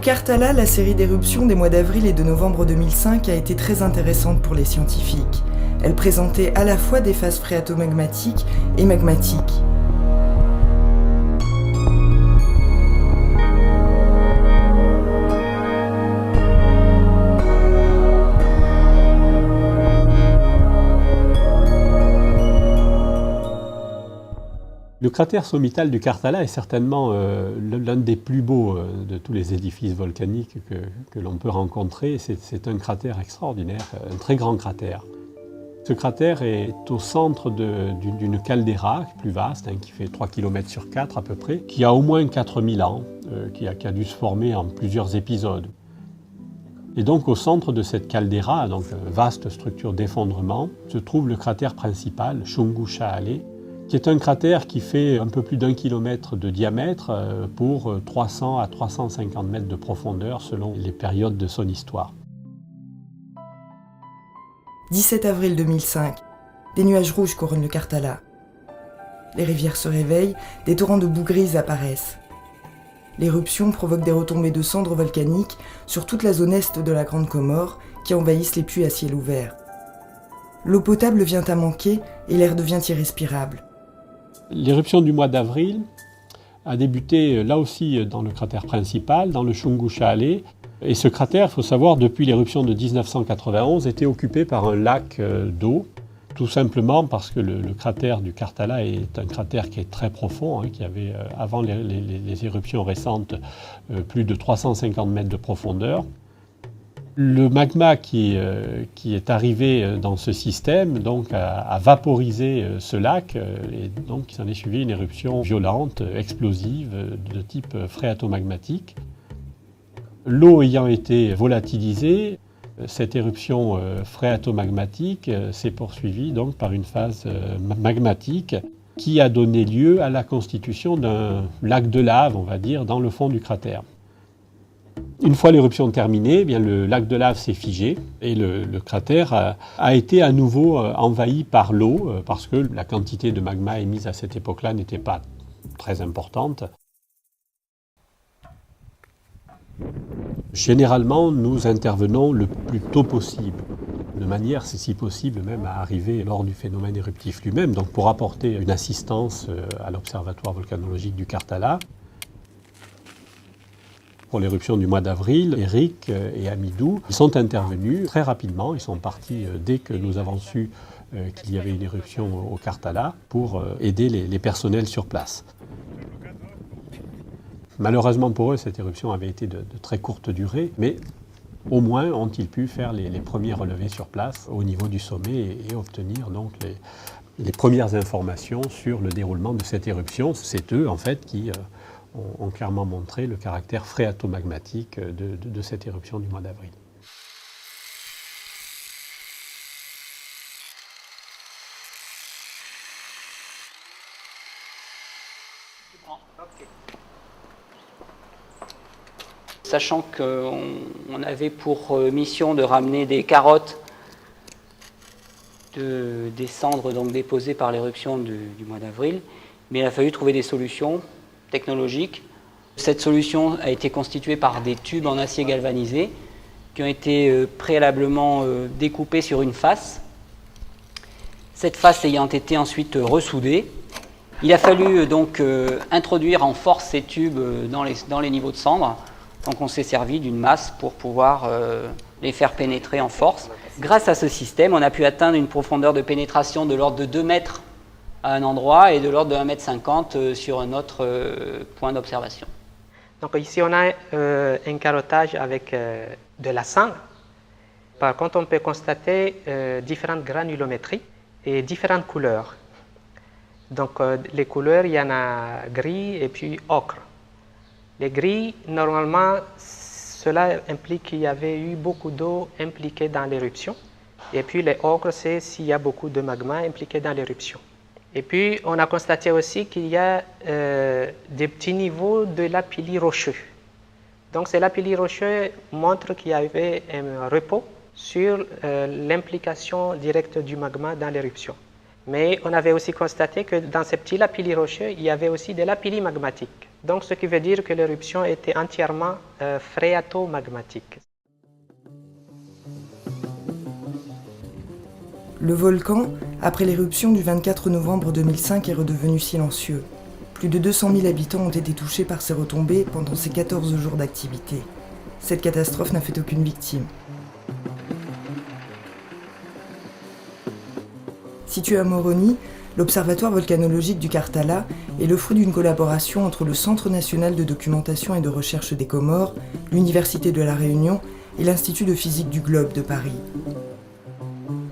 Karthala, la série d'éruptions des mois d'avril et de novembre 2005 a été très intéressante pour les scientifiques. Elle présentait à la fois des phases phréatomagmatiques et magmatiques. Le cratère sommital du Karthala est certainement l'un des plus beaux de tous les édifices volcaniques que l'on peut rencontrer. C'est un cratère extraordinaire, un très grand cratère. Ce cratère est au centre d'une caldeira plus vaste, qui fait 3 km sur 4 à peu près, qui a au moins 4000 ans, qui a dû se former en plusieurs épisodes. Et donc au centre de cette caldeira, donc vaste structure d'effondrement, se trouve le cratère principal, Chungusha'ale, qui est un cratère qui fait un peu plus d'1 kilomètre de diamètre pour 300 à 350 mètres de profondeur selon les périodes de son histoire. 17 avril 2005. Des nuages rouges couronnent le Karthala. Les rivières se réveillent, des torrents de boue grise apparaissent. L'éruption provoque des retombées de cendres volcaniques sur toute la zone est de la Grande Comore qui envahissent les puits à ciel ouvert. L'eau potable vient à manquer et l'air devient irrespirable. L'éruption du mois d'avril a débuté là aussi dans le cratère principal, dans le Chungusha'ale. Et ce cratère, il faut savoir, depuis l'éruption de 1991, était occupé par un lac d'eau, tout simplement parce que le cratère du Karthala est un cratère qui est très profond, qui avait, avant les éruptions récentes, plus de 350 mètres de profondeur. Le magma qui est arrivé dans ce système donc, a vaporisé ce lac et donc il s'en est suivi une éruption violente, explosive, de type phréatomagmatique. L'eau ayant été volatilisée, cette éruption phréatomagmatique s'est poursuivie donc, par une phase magmatique qui a donné lieu à la constitution d'un lac de lave, on va dire, dans le fond du cratère. Une fois l'éruption terminée, eh bien, le lac de lave s'est figé et le cratère a été à nouveau envahi par l'eau parce que la quantité de magma émise à cette époque-là n'était pas très importante. Généralement, nous intervenons le plus tôt possible, de manière, si possible, même à arriver lors du phénomène éruptif lui-même, donc pour apporter une assistance à l'Observatoire volcanologique du Karthala. Pour l'éruption du mois d'avril, Eric et Amidou sont intervenus très rapidement. Ils sont partis dès que nous avons su qu'il y avait une éruption au Karthala pour aider les personnels sur place. Malheureusement pour eux, cette éruption avait été de très courte durée, mais au moins ont-ils pu faire les premiers relevés sur place au niveau du sommet et obtenir donc les premières informations sur le déroulement de cette éruption. C'est eux en fait qui ont clairement montré le caractère phréatomagmatique de cette éruption du mois d'avril. Sachant qu'on avait pour mission de ramener des carottes des cendres donc déposées par l'éruption du mois d'avril, mais il a fallu trouver des solutions technologiques. Cette solution a été constituée par des tubes en acier galvanisé qui ont été préalablement découpés sur une face. Cette face ayant été ensuite ressoudée, il a fallu donc introduire en force ces tubes dans les niveaux de cendres. Donc on s'est servi d'une masse pour pouvoir les faire pénétrer en force. Grâce à ce système, on a pu atteindre une profondeur de pénétration de l'ordre de 2 mètres à un endroit et de l'ordre de 1,50 m sur un autre point d'observation. Donc ici on a un carottage avec de la cendre. Par contre on peut constater différentes granulométries et différentes couleurs. Donc les couleurs, il y en a gris et puis ocre. Les gris, normalement, cela implique qu'il y avait eu beaucoup d'eau impliquée dans l'éruption. Et puis les ocres, c'est s'il y a beaucoup de magma impliqué dans l'éruption. Et puis, on a constaté aussi qu'il y a des petits niveaux de lapilli rocheux. Donc, ces lapilli rocheux montrent qu'il y avait un repos sur l'implication directe du magma dans l'éruption. Mais on avait aussi constaté que dans ces petits lapilli rocheux, il y avait aussi des lapilli magmatiques. Donc ce qui veut dire que l'éruption était entièrement phréato-magmatique. Le volcan, après l'éruption du 24 novembre 2005, est redevenu silencieux. Plus de 200 000 habitants ont été touchés par ces retombées pendant ces 14 jours d'activité. Cette catastrophe n'a fait aucune victime. Situé à Moroni, l'Observatoire volcanologique du Karthala est le fruit d'une collaboration entre le Centre national de documentation et de recherche des Comores, l'Université de La Réunion et l'Institut de physique du globe de Paris.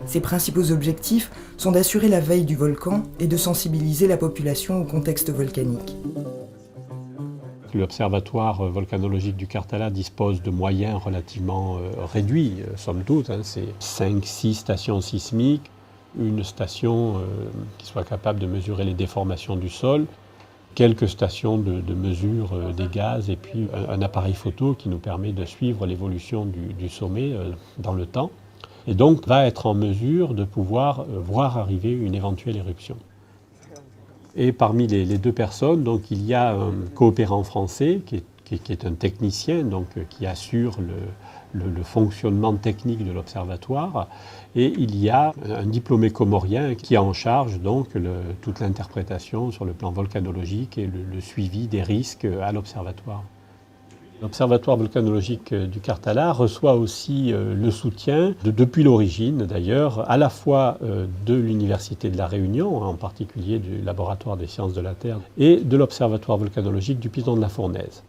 Ses principaux objectifs sont d'assurer la veille du volcan et de sensibiliser la population au contexte volcanique. L'Observatoire volcanologique du Karthala dispose de moyens relativement réduits, somme toute. C'est 5-6 stations sismiques, une station qui soit capable de mesurer les déformations du sol, quelques stations de mesure des gaz et puis un appareil photo qui nous permet de suivre l'évolution du sommet dans le temps. Et donc va être en mesure de pouvoir voir arriver une éventuelle éruption. Et parmi les deux personnes, donc, il y a un coopérant français qui est un technicien, donc, qui assure le fonctionnement technique de l'observatoire, et il y a un diplômé comorien qui a en charge donc, toute l'interprétation sur le plan volcanologique et le suivi des risques à l'observatoire. L'Observatoire volcanologique du Karthala reçoit aussi le soutien, depuis l'origine d'ailleurs, à la fois de l'Université de La Réunion, en particulier du Laboratoire des sciences de la Terre, et de l'Observatoire volcanologique du Piton de la Fournaise.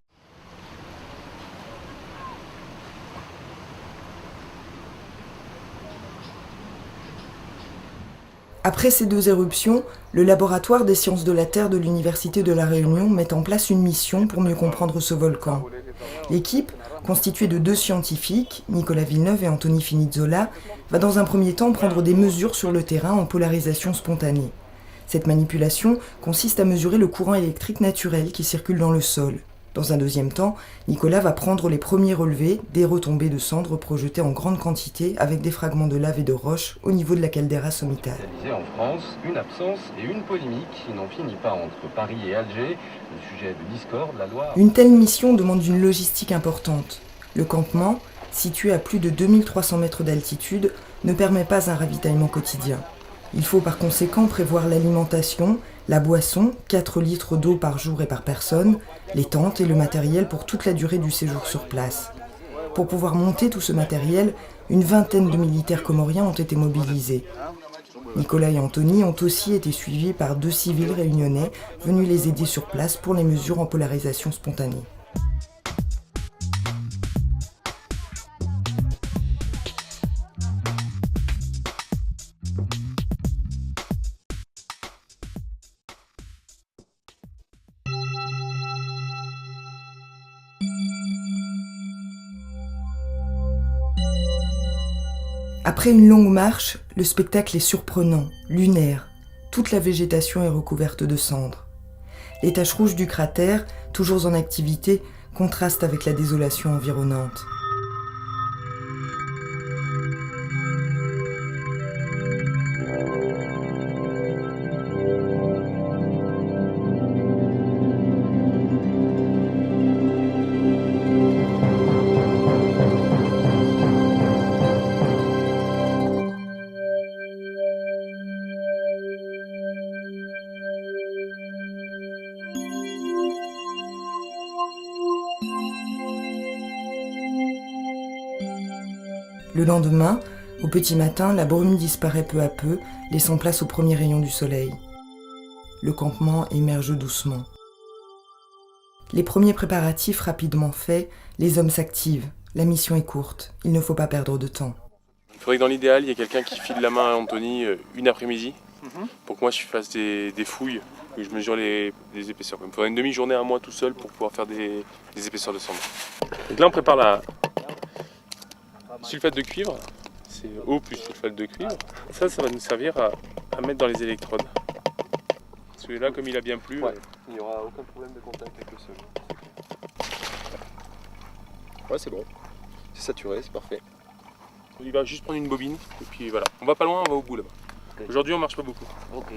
Après ces deux éruptions, le Laboratoire des sciences de la Terre de l'Université de La Réunion met en place une mission pour mieux comprendre ce volcan. L'équipe, constituée de 2 scientifiques, Nicolas Villeneuve et Anthony Finizzola, va dans un premier temps prendre des mesures sur le terrain en polarisation spontanée. Cette manipulation consiste à mesurer le courant électrique naturel qui circule dans le sol. Dans un deuxième temps, Nicolas va prendre les premiers relevés des retombées de cendres projetées en grande quantité avec des fragments de lave et de roches au niveau de la caldeira sommitale. En France, une absence et une polémique qui n'en finit pas entre Paris et Alger, le sujet de discorde, la loi... Une telle mission demande une logistique importante. Le campement, situé à plus de 2300 mètres d'altitude, ne permet pas un ravitaillement quotidien. Il faut par conséquent prévoir l'alimentation, la boisson, 4 litres d'eau par jour et par personne, les tentes et le matériel pour toute la durée du séjour sur place. Pour pouvoir monter tout ce matériel, une vingtaine de militaires comoriens ont été mobilisés. Nicolas et Anthony ont aussi été suivis par 2 civils réunionnais venus les aider sur place pour les mesures en polarisation spontanée. Après une longue marche, le spectacle est surprenant, lunaire. Toute la végétation est recouverte de cendres. Les taches rouges du cratère, toujours en activité, contrastent avec la désolation environnante. Le lendemain, au petit matin, la brume disparaît peu à peu, laissant place aux premiers rayons du soleil. Le campement émerge doucement. Les premiers préparatifs rapidement faits, les hommes s'activent. La mission est courte, il ne faut pas perdre de temps. Il faudrait que dans l'idéal, il y ait quelqu'un qui file la main à Anthony une après-midi pour que moi je fasse des fouilles, où je mesure les épaisseurs. Il me faudrait une demi-journée à moi tout seul pour pouvoir faire des épaisseurs de cendre. Donc là on prépare la sulfate de cuivre, c'est eau plus sulfate de cuivre. Ça va nous servir à mettre dans les électrodes. Celui-là, comme il a bien plu, il n'y aura aucun problème de contact avec le sol. Ouais, c'est bon. C'est saturé, c'est parfait. Il va juste prendre une bobine et puis voilà. On va pas loin, on va au bout là-bas. Okay. Aujourd'hui, on marche pas beaucoup. Ok.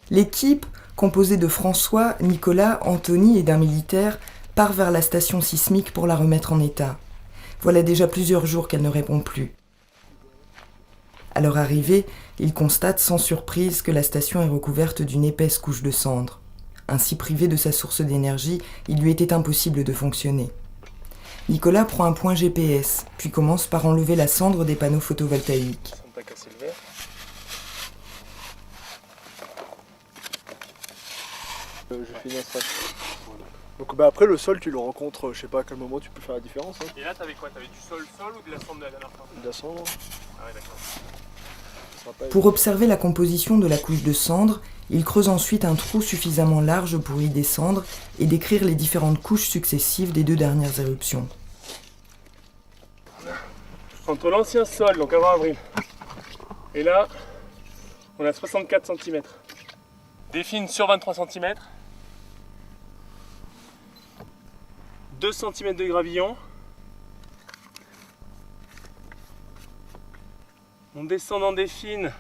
L'équipe, composée de François, Nicolas, Anthony et d'un militaire, part vers la station sismique pour la remettre en état. Voilà déjà plusieurs jours qu'elle ne répond plus. À leur arrivée, ils constatent sans surprise que la station est recouverte d'une épaisse couche de cendres. Ainsi privé de sa source d'énergie, il lui était impossible de fonctionner. Nicolas prend un point GPS, puis commence par enlever la cendre des panneaux photovoltaïques. Je fais une installation. Donc après le sol tu le rencontres, je sais pas à quel moment tu peux faire la différence. Hein. Et là t'avais quoi? T'avais du sol ou de la cendre de la dernière fois? De la cendre. Ah ouais, d'accord. Pour observer la composition de la couche de cendre, il creuse ensuite un trou suffisamment large pour y descendre et décrire les différentes couches successives des 2 dernières éruptions. Entre l'ancien sol, donc avant avril, et là, on a 64 cm. Défine sur 23 cm. 2 cm de gravillon. On descend en défine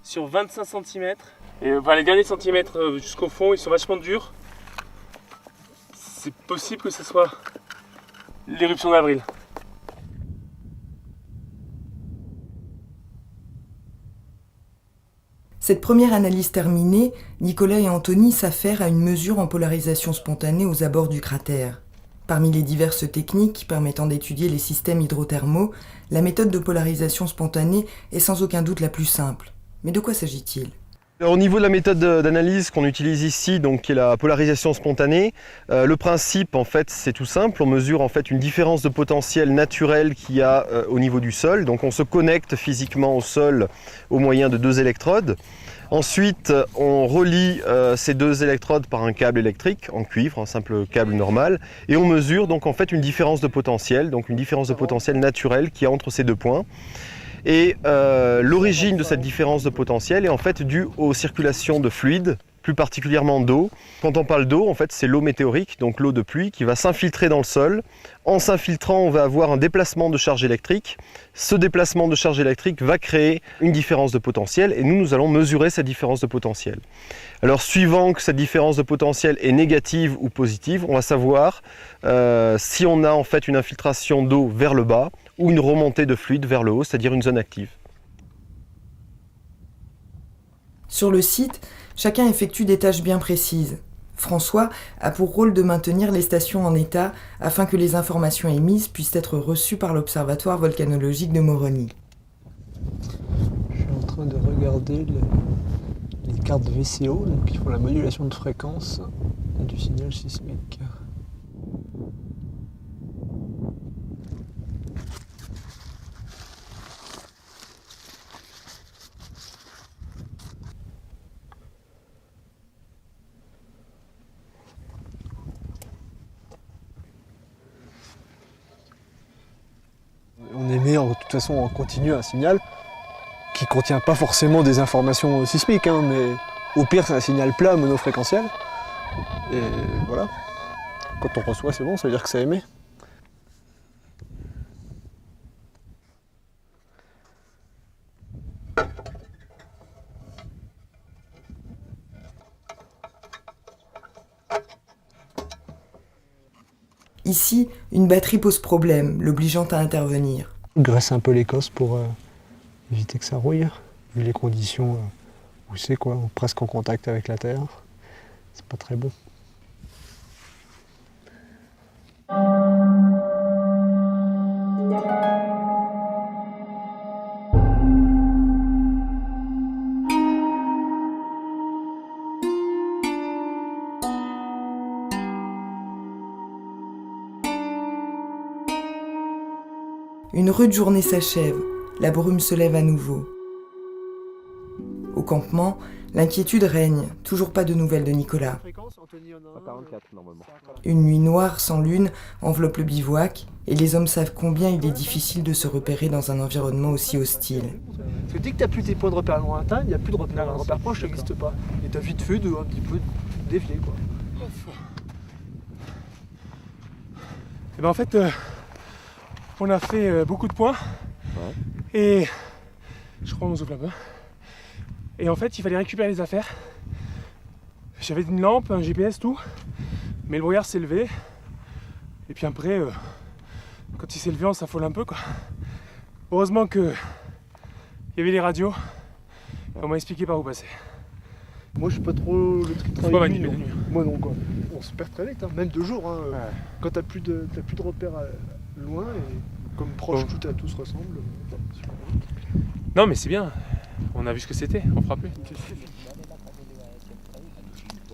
sur 25 cm. Et les derniers centimètres jusqu'au fond, ils sont vachement durs. C'est possible que ce soit l'éruption d'avril. Cette première analyse terminée, Nicolas et Anthony s'affairent à une mesure en polarisation spontanée aux abords du cratère. Parmi les diverses techniques permettant d'étudier les systèmes hydrothermaux, la méthode de polarisation spontanée est sans aucun doute la plus simple. Mais de quoi s'agit-il ? Au niveau de la méthode d'analyse qu'on utilise ici, donc qui est la polarisation spontanée, le principe en fait c'est tout simple. On mesure en fait une différence de potentiel naturel qu'il y a au niveau du sol. Donc on se connecte physiquement au sol au moyen de 2 électrodes. Ensuite, on relie ces 2 électrodes par un câble électrique en cuivre, un simple câble normal, et on mesure donc en fait une différence de potentiel, donc une différence de potentiel naturelle qu'il y a entre ces 2 points. Et l'origine de cette différence de potentiel est en fait due aux circulations de fluides, plus particulièrement d'eau. Quand on parle d'eau, en fait, c'est l'eau météorique, donc l'eau de pluie, qui va s'infiltrer dans le sol. En s'infiltrant, on va avoir un déplacement de charge électrique. Ce déplacement de charge électrique va créer une différence de potentiel et nous allons mesurer cette différence de potentiel. Alors, suivant que cette différence de potentiel est négative ou positive, on va savoir si on a en fait une infiltration d'eau vers le bas ou une remontée de fluide vers le haut, c'est-à-dire une zone active. Sur le site, chacun effectue des tâches bien précises. François a pour rôle de maintenir les stations en état afin que les informations émises puissent être reçues par l'Observatoire volcanologique de Moroni. Je suis en train de regarder les cartes VCO donc, qui font la modulation de fréquence du signal sismique. On émet de toute façon en continu un signal qui ne contient pas forcément des informations sismiques, hein, mais au pire c'est un signal plat monofréquentiel. Et voilà, quand on reçoit c'est bon, ça veut dire que ça émet. Ici, une batterie pose problème, l'obligeant à intervenir. Je graisse un peu l'écosse pour éviter que ça rouille, vu les conditions où c'est quoi, presque en contact avec la terre. C'est pas très bon. Une rude journée s'achève, la brume se lève à nouveau. Au campement, l'inquiétude règne, toujours pas de nouvelles de Nicolas. Une nuit noire sans lune enveloppe le bivouac et les hommes savent combien il est difficile de se repérer dans un environnement aussi hostile. Parce que dès que tu n'as plus tes points de repère lointains, il n'y a plus de repère. Un repère proche, ça n'existe pas. Et tu as vite fait de un petit peu dévier, quoi. Et ben en fait, on a fait beaucoup de points. Ouais. Et je crois qu'on souffle un peu. Et en fait, il fallait récupérer les affaires. J'avais une lampe, un GPS, tout. Mais le brouillard s'est levé. Et puis après, quand il s'est levé, on s'affole un peu, quoi. Heureusement que il y avait les radios. Et on m'a expliqué par où passer. Moi, je suis pas trop le truc de Faut pas travailler manipuler nuit, la nuit. Moi non, quoi. On se perd très vite, hein. Même 2 jours. Hein. Ouais. Quand t'as plus de repères loin et comme proche, tout se ressemble. Non, mais c'est bien. On a vu ce que c'était, on fera plus.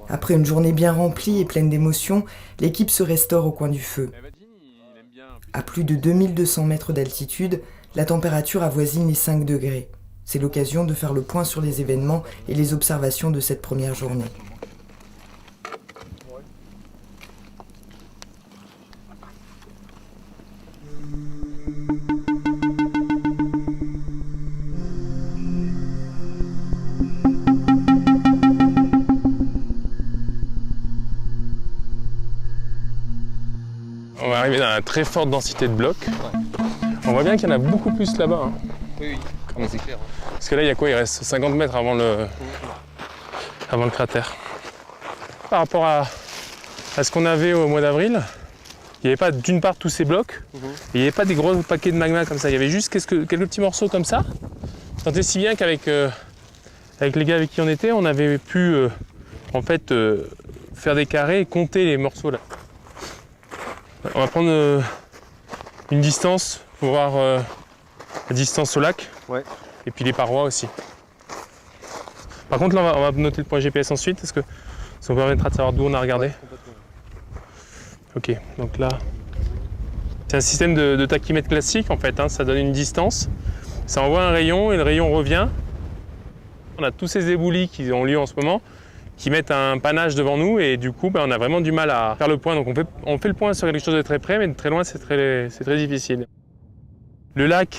Après une journée bien remplie et pleine d'émotions, l'équipe se restaure au coin du feu. À plus de 2200 mètres d'altitude, la température avoisine les 5 degrés. C'est l'occasion de faire le point sur les événements et les observations de cette première journée. On va arriver dans une très forte densité de blocs. On voit bien qu'il y en a beaucoup plus là-bas. Hein. Oui, c'est clair. Parce que là, il y a quoi? Il reste 50 mètres avant le cratère. Par rapport à ce qu'on avait au mois d'avril, il n'y avait pas d'une part tous ces blocs, et il n'y avait pas des gros paquets de magma comme ça. Il y avait juste quelques petits morceaux comme ça. Tant et si bien qu'avec les gars avec qui on était, on avait pu en fait faire des carrés et compter les morceaux là. On va prendre une distance pour voir la distance au lac. Ouais. Et puis les parois aussi. Par contre là on va noter le point GPS ensuite parce que ça nous permettra de savoir d'où on a regardé. Ouais, ok, donc là c'est un système de tachymètre classique en fait, hein. Ça donne une distance, ça envoie un rayon et le rayon revient. On a tous ces éboulis qui ont lieu en ce moment qui mettent un panache devant nous et du coup on a vraiment du mal à faire le point. Donc on fait le point sur quelque chose de très près mais de très loin c'est très difficile. Le lac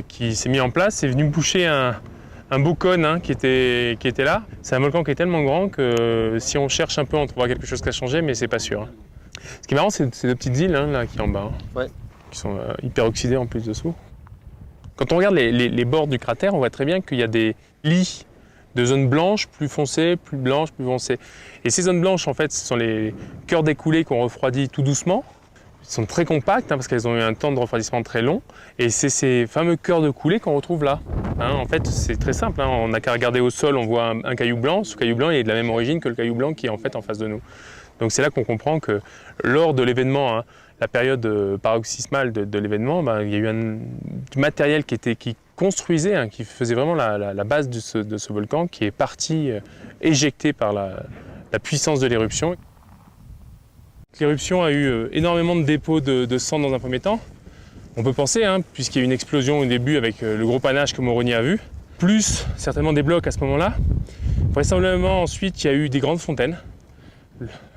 qui s'est mis en place est venu boucher un beau cône hein, qui était là. C'est un volcan qui est tellement grand que si on cherche un peu on trouvera quelque chose qui a changé mais c'est pas sûr. Hein. Ce qui est marrant c'est ces deux petites îles hein, là qui sont en bas, hein, ouais. Qui sont hyper oxydées en plus dessous. Quand on regarde les bords du cratère on voit très bien qu'il y a des lits de zones blanches, plus foncées, plus blanches, plus foncées. Et ces zones blanches, en fait, ce sont les cœurs d'écoulée qu'on refroidit tout doucement. Ils sont très compacts hein, parce qu'elles ont eu un temps de refroidissement très long. Et c'est ces fameux cœurs de coulée qu'on retrouve là. Hein, en fait, c'est très simple. Hein, on n'a qu'à regarder au sol, on voit un caillou blanc. Ce caillou blanc il est de la même origine que le caillou blanc qui est en fait en face de nous. Donc c'est là qu'on comprend que lors de l'événement, hein, la période paroxysmale de l'événement, il y a eu du matériel qui construisait, hein, qui faisait vraiment la base de ce volcan, qui est parti éjecté par la puissance de l'éruption. L'éruption a eu énormément de dépôts de cendres dans un premier temps. On peut penser, hein, puisqu'il y a eu une explosion au début avec le gros panache que Moroni a vu, plus certainement des blocs à ce moment-là. Vraisemblablement ensuite il y a eu des grandes fontaines,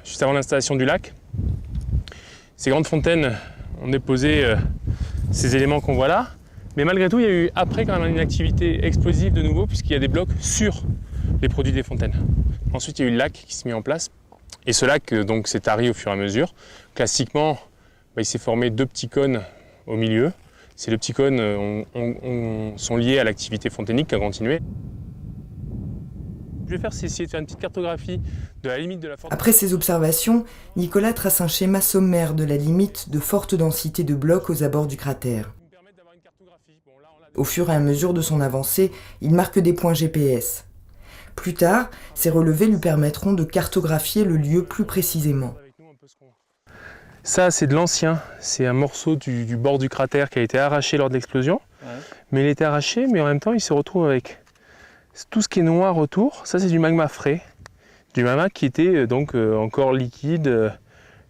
juste avant l'installation du lac. Ces grandes fontaines ont déposé ces éléments qu'on voit là. Mais malgré tout, il y a eu après quand même une activité explosive de nouveau, puisqu'il y a des blocs sur les produits des fontaines. Ensuite, il y a eu le lac qui s'est mis en place. Et ce lac donc s'est tari au fur et à mesure. Classiquement, il s'est formé 2 petits cônes au milieu. Ces 2 petits cônes sont liés à l'activité fontainique qui a continué. Je vais essayer de faire une petite cartographie de la limite de la forte... Après ces observations, Nicolas trace un schéma sommaire de la limite de forte densité de blocs aux abords du cratère. Au fur et à mesure de son avancée, il marque des points GPS. Plus tard, ces relevés lui permettront de cartographier le lieu plus précisément. Ça, c'est de l'ancien. C'est un morceau du bord du cratère qui a été arraché lors de l'explosion. Ouais. Mais il a été arraché, mais en même temps, il se retrouve avec tout ce qui est noir autour. Ça, c'est du magma frais. Du magma qui était donc encore liquide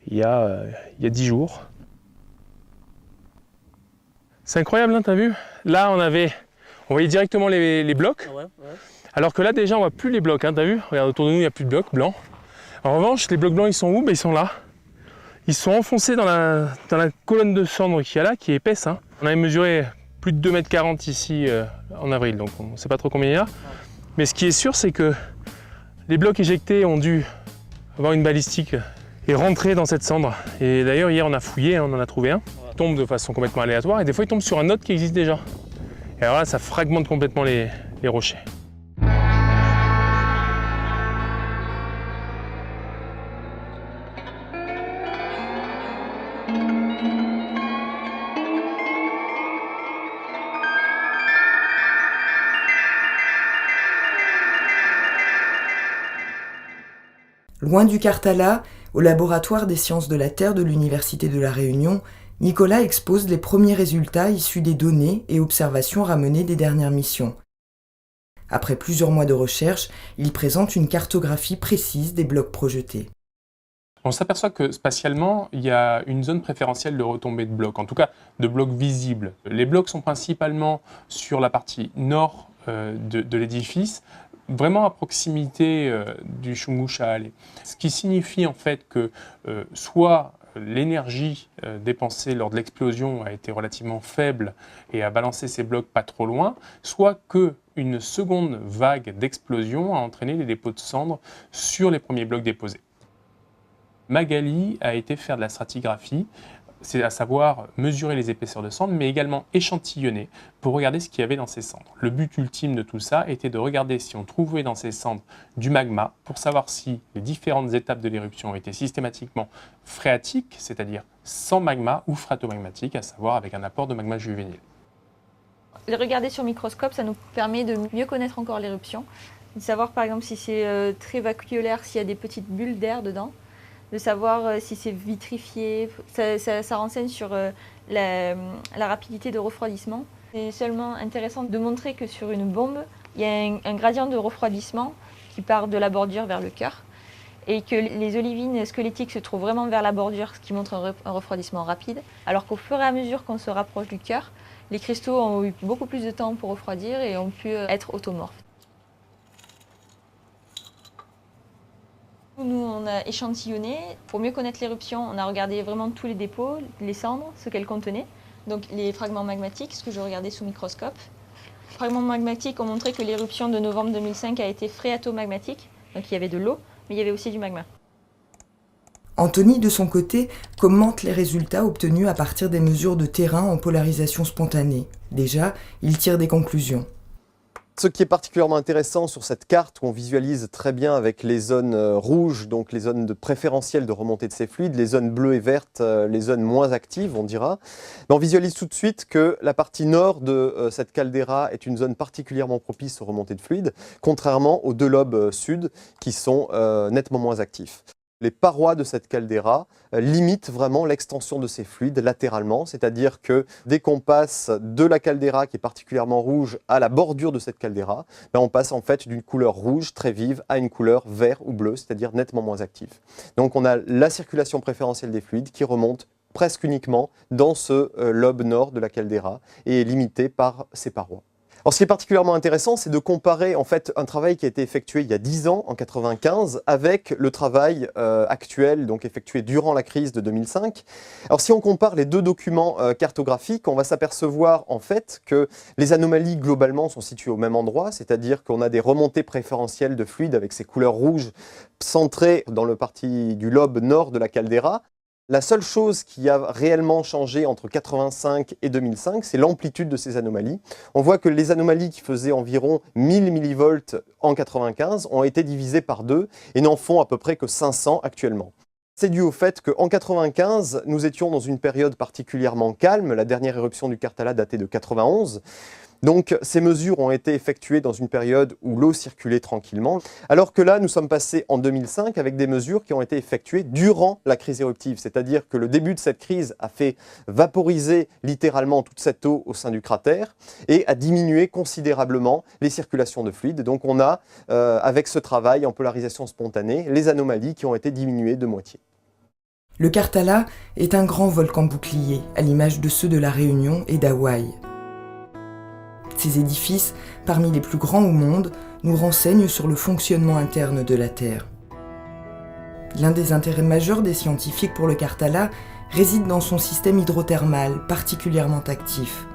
il y a 10 jours. C'est incroyable, hein, t'as vu? Là, on voyait directement les blocs. Ouais, ouais. Alors que là, déjà, on voit plus les blocs, hein, t'as vu? Regarde, autour de nous, il n'y a plus de blocs blancs. En revanche, les blocs blancs, ils sont où? Ils sont là. Ils sont enfoncés dans la colonne de cendres qu'il y a là, qui est épaisse. Hein. On avait mesuré plus de 2,40 m ici en avril, donc on ne sait pas trop combien il y a. Mais ce qui est sûr, c'est que les blocs éjectés ont dû avoir une balistique et rentrer dans cette cendre. Et d'ailleurs, hier, on a fouillé, hein, on en a trouvé un. Il tombe de façon complètement aléatoire et des fois, il tombe sur un autre qui existe déjà. Et alors là, ça fragmente complètement les rochers. Loin du Karthala, au laboratoire des sciences de la Terre de l'Université de La Réunion, Nicolas expose les premiers résultats issus des données et observations ramenées des dernières missions. Après plusieurs mois de recherche, il présente une cartographie précise des blocs projetés. On s'aperçoit que spatialement, il y a une zone préférentielle de retombée de blocs, en tout cas de blocs visibles. Les blocs sont principalement sur la partie nord de l'édifice, vraiment à proximité du Shungu Sha'ale. Ce qui signifie en fait que soit l'énergie dépensée lors de l'explosion a été relativement faible et a balancé ces blocs pas trop loin, soit qu'une seconde vague d'explosion a entraîné des dépôts de cendres sur les premiers blocs déposés. Magali a été faire de la stratigraphie, c'est à savoir mesurer les épaisseurs de cendres, mais également échantillonner pour regarder ce qu'il y avait dans ces cendres. Le but ultime de tout ça était de regarder si on trouvait dans ces cendres du magma pour savoir si les différentes étapes de l'éruption étaient systématiquement phréatiques, c'est-à-dire sans magma, ou phréatomagmatiques, à savoir avec un apport de magma juvénile. Regarder sur microscope, ça nous permet de mieux connaître encore l'éruption, de savoir par exemple si c'est très vacuolaire, s'il y a des petites bulles d'air dedans, de savoir si c'est vitrifié, ça renseigne sur la rapidité de refroidissement. C'est seulement intéressant de montrer que sur une bombe, il y a un gradient de refroidissement qui part de la bordure vers le cœur et que les olivines squelettiques se trouvent vraiment vers la bordure, ce qui montre un refroidissement rapide, alors qu'au fur et à mesure qu'on se rapproche du cœur, les cristaux ont eu beaucoup plus de temps pour refroidir et ont pu être automorphes. Nous, on a échantillonné. Pour mieux connaître l'éruption, on a regardé vraiment tous les dépôts, les cendres, ce qu'elles contenaient. Donc les fragments magmatiques, ce que je regardais sous microscope. Les fragments magmatiques ont montré que l'éruption de novembre 2005 a été phréatomagmatique. Donc il y avait de l'eau, mais il y avait aussi du magma. Anthony, de son côté, commente les résultats obtenus à partir des mesures de terrain en polarisation spontanée. Déjà, il tire des conclusions. Ce qui est particulièrement intéressant sur cette carte, où on visualise très bien avec les zones rouges, donc les zones préférentielles de remontée de ces fluides, les zones bleues et vertes, les zones moins actives, on dira, mais on visualise tout de suite que la partie nord de cette caldeira est une zone particulièrement propice aux remontées de fluides, contrairement aux deux lobes sud qui sont nettement moins actifs. Les parois de cette caldeira limitent vraiment l'extension de ces fluides latéralement, c'est-à-dire que dès qu'on passe de la caldeira qui est particulièrement rouge à la bordure de cette caldeira, on passe en fait d'une couleur rouge très vive à une couleur vert ou bleu, c'est-à-dire nettement moins active. Donc on a la circulation préférentielle des fluides qui remonte presque uniquement dans ce lobe nord de la caldeira et est limitée par ces parois. Alors, ce qui est particulièrement intéressant, c'est de comparer en fait un travail qui a été effectué il y a 10 ans, en 1995, avec le travail actuel, donc effectué durant la crise de 2005. Alors, si on compare les deux documents cartographiques, on va s'apercevoir en fait que les anomalies globalement sont situées au même endroit, c'est-à-dire qu'on a des remontées préférentielles de fluides avec ces couleurs rouges centrées dans le parti du lobe nord de la caldeira. La seule chose qui a réellement changé entre 1985 et 2005, c'est l'amplitude de ces anomalies. On voit que les anomalies qui faisaient environ 1000 millivolts en 1995 ont été divisées par 2 et n'en font à peu près que 500 actuellement. C'est dû au fait qu'en 1995, nous étions dans une période particulièrement calme. La dernière éruption du Karthala datait de 1991. Donc ces mesures ont été effectuées dans une période où l'eau circulait tranquillement, alors que là nous sommes passés en 2005 avec des mesures qui ont été effectuées durant la crise éruptive, c'est-à-dire que le début de cette crise a fait vaporiser littéralement toute cette eau au sein du cratère et a diminué considérablement les circulations de fluides. Donc on a, avec ce travail en polarisation spontanée, les anomalies qui ont été diminuées de moitié. Le Karthala est un grand volcan bouclier, à l'image de ceux de La Réunion et d'Hawaï. Ces édifices, parmi les plus grands au monde, nous renseignent sur le fonctionnement interne de la Terre. L'un des intérêts majeurs des scientifiques pour le Karthala réside dans son système hydrothermal particulièrement actif.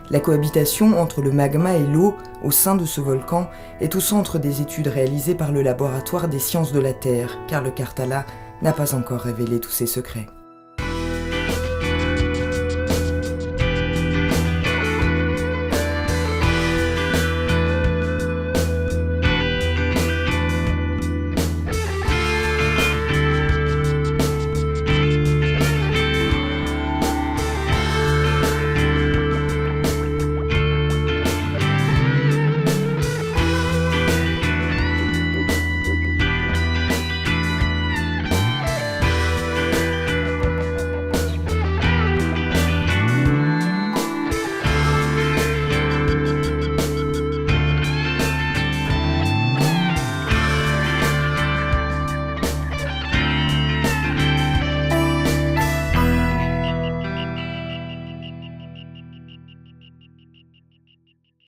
La cohabitation entre le magma et l'eau au sein de ce volcan est au centre des études réalisées par le laboratoire des sciences de la Terre, car le Karthala n'a pas encore révélé tous ses secrets.